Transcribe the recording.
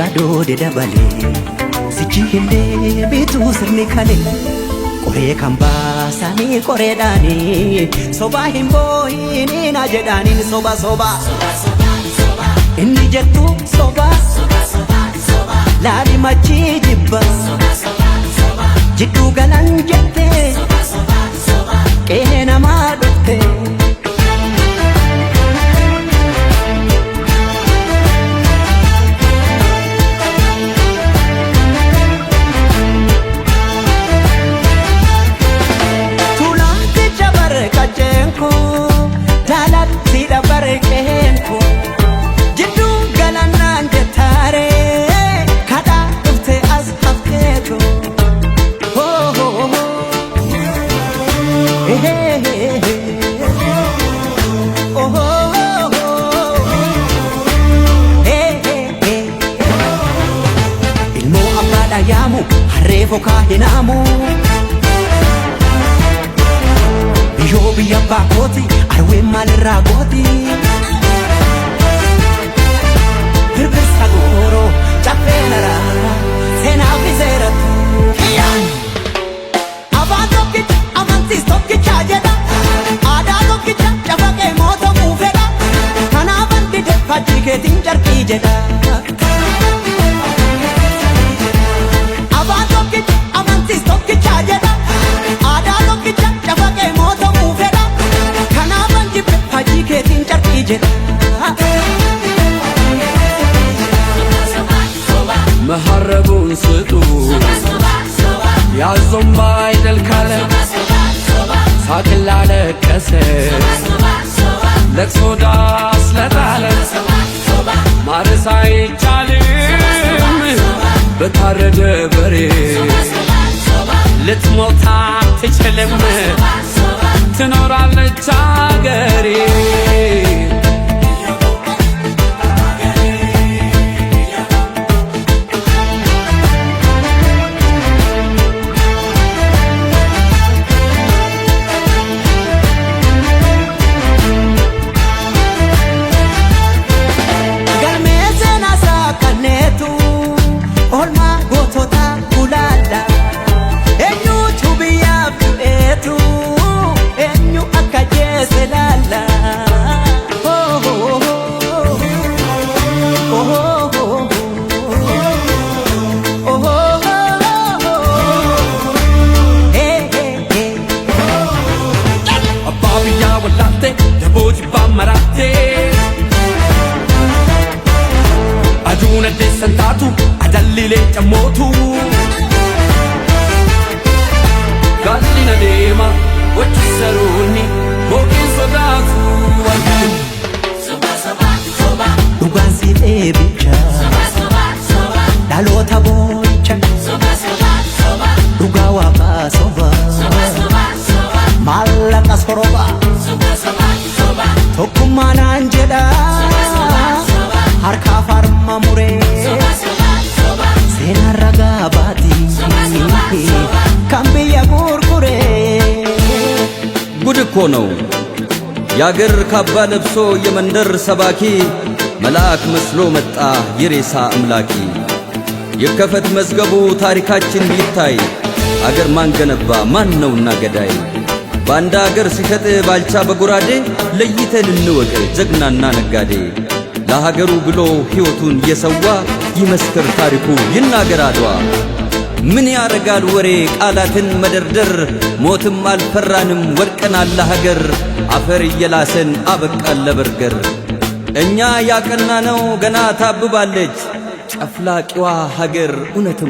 yaadoo dedabalee sichihillee bituu sirni kalee qoree kan baasanii qoreedhaanii sobaa hin boohiin na jedhaaniin soba soba inni jettu soba laali machii jibba jidduu galan jettee qe'ee namaa dhuftee yaamu harree fokaa hinaamu biyyoo biyya baakooti arween maalirraa gooti birbirsa gooroo caffee naraa seenaa fi seeratu afaan tokkicha amantiis tokkicha jedha aadaa tokkicha cafaqee mootamuu fedha kanaafan dide faajjii keetiin carqii jedha መሐረቡን ስጡ ያዞም ባይደል ካለ ሳቅን ላለቀሰ ለቅሶ ዳስ ለጣለ ማረስ አይቻልም በታረደ በሬ ልትሞት አትችልም ትኖራለች አገሬ Aduna desantatu adallile chamotu Gallina dema wachisaruni boki sodatu Soba soba soba Dhugaan si dheebicha Soba soba soba Dhaloota boo'icha Soba soba soba Dhugaa waaqaa soba Soba soba soba Maallaqa soroba Soba soba soba Tokkummaa naan jedha harka farma muree seenaa ragaa baatii kan biyya gurguree ጉድ እኮ ነው ያገር ካባ ለብሶ የመንደር ሰባኪ መልአክ መስሎ መጣ የሬሳ አምላኪ ይከፈት መዝገቡ ታሪካችን ይታይ አገር ማን ገነባ ማን ነውና ገዳይ ባንዳ አገር ሲሸጥ ባልቻ በጉራዴ ለይተን እንወቅ ጀግናና ነጋዴ ለሀገሩ ብሎ ሕይወቱን የሰዋ ይመስክር ታሪኩ ይናገር አድዋ ምን ያረጋል ወሬ ቃላትን መደርደር ሞትም አልፈራንም ወድቀናል ለሀገር አፈር እየላሰን አበቃን ለበርገር እኛ ያቀናነው ገና ታብባለች ጨፍላቂዋ ሀገር እውነትም